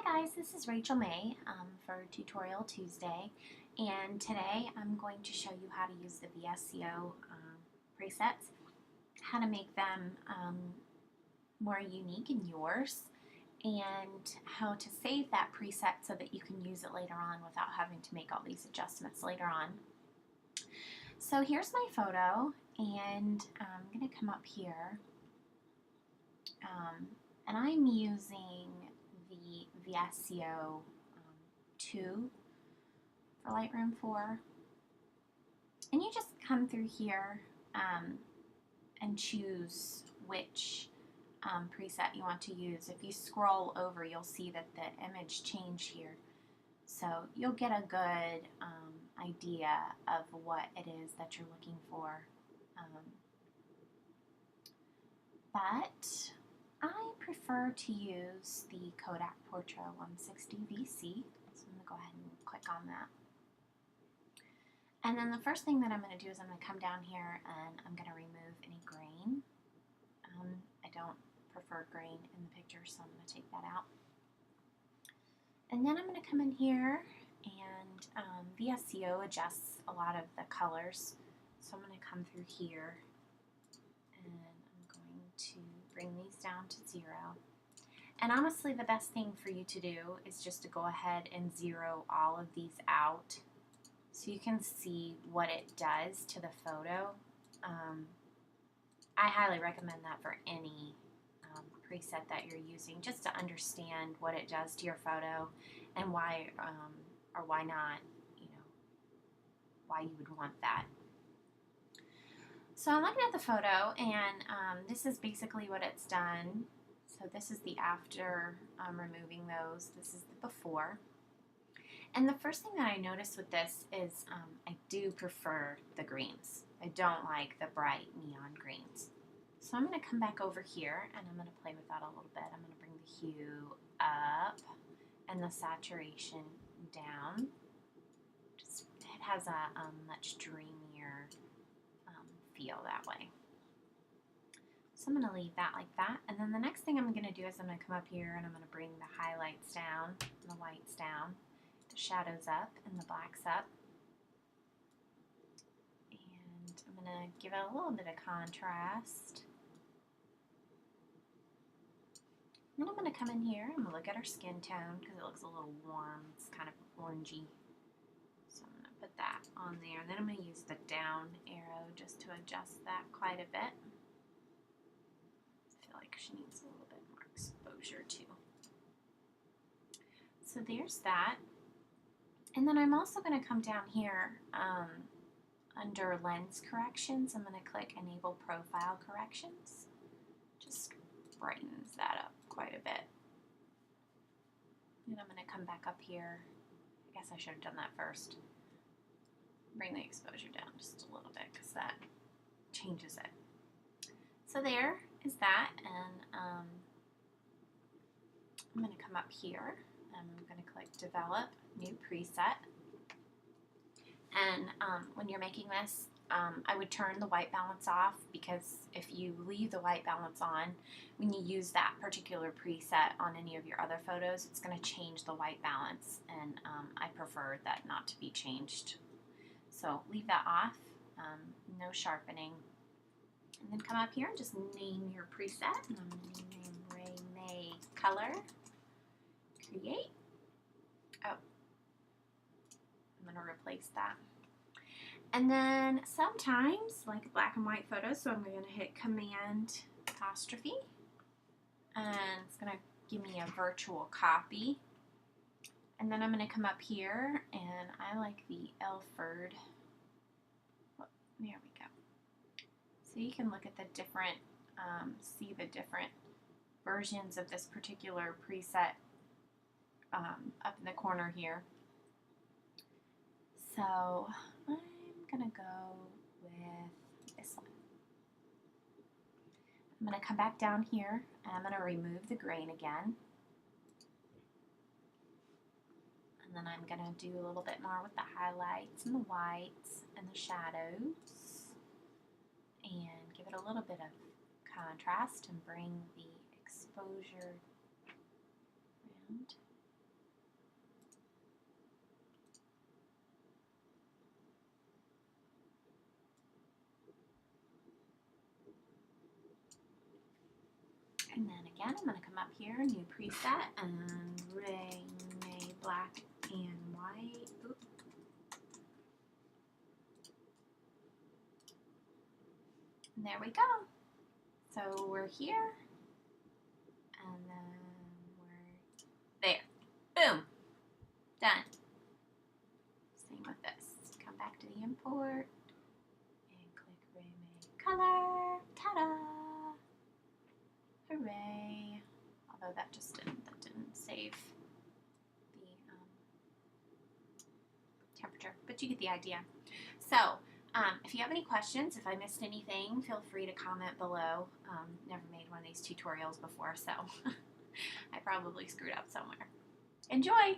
Hi guys, this is Rachel May for Tutorial Tuesday, and today I'm going to show you how to use the VSCO presets, how to make them more unique and yours, and how to save that preset so that you can use it later on without having to make all these adjustments later on. So here's my photo, and I'm going to come up here, and I'm using the VSCO 2 for Lightroom 4. And you just come through here and choose which preset you want to use. If you scroll over, you'll see that the image changed here. So you'll get a good idea of what it is that you're looking for. But I prefer to use the Kodak Portra 160 VC, so I'm going to go ahead and click on that. And then the first thing that I'm going to do is I'm going to come down here and I'm going to remove any grain. I don't prefer grain in the picture, so I'm going to take that out. And then I'm going to come in here, and VSCO adjusts a lot of the colors, so I'm going to come through here and I'm going to bring these down to 0. And honestly, the best thing for you to do is just to go ahead and zero all of these out so you can see what it does to the photo. I highly recommend that for any preset that you're using, just to understand what it does to your photo and why or why not, why you would want that. So I'm looking at the photo, and this is basically what it's done. So this is the after removing those. This is the before. And the first thing that I noticed with this is I do prefer the greens. I don't like the bright neon greens. So I'm going to come back over here, and I'm going to play with that a little bit. I'm going to bring the hue up and the saturation down. It has a much dreamier feel that way. So I'm going to leave that like that. And then the next thing I'm going to do is I'm going to come up here and I'm going to bring the highlights down, and the whites down, the shadows up, and the blacks up. And I'm going to give it a little bit of contrast. Then I'm going to come in here and look at our skin tone because it looks a little warm. It's kind of orangey. So I'm going to put that on there. And then I'm going to use the down arrow just to adjust that quite a bit. I feel like she needs a little bit more exposure too. So there's that. And then I'm also going to come down here under lens corrections. I'm going to click enable profile corrections. Just brightens that up quite a bit. And I'm going to come back up here. I guess I should have done that first. Bring the exposure down just a little bit because that changes it. So there is that, and I'm going to come up here and I'm going to click develop new preset. And when you're making this, I would turn the white balance off, because if you leave the white balance on, when you use that particular preset on any of your other photos, it's going to change the white balance, and I prefer that not to be changed. So leave that off, no sharpening. And then come up here and just name your preset. And I'm going to name Ray May Color. Create. Oh, I'm going to replace that. And then sometimes, like black and white photos, so I'm going to hit Command apostrophe, and it's going to give me a virtual copy. And then I'm going to come up here, and I like the Ilford. Oh, there we go. So you can look at the different, see the different versions of this particular preset up in the corner here. So I'm going to go with this one. I'm going to come back down here, and I'm going to remove the grain again. And then I'm going to do a little bit more with the highlights and the whites and the shadows, and give it a little bit of contrast and bring the exposure around. again, I'm going to come up here, new preset, and Ray May black and white. Oop. And there we go. So we're here, and then we're there. Boom. Done. Same with this. Come back to the import and click Ray May color. Ta-da! Hooray! Although that didn't save the temperature, but you get the idea. So if you have any questions, if I missed anything, feel free to comment below. Never made one of these tutorials before, so I probably screwed up somewhere. Enjoy!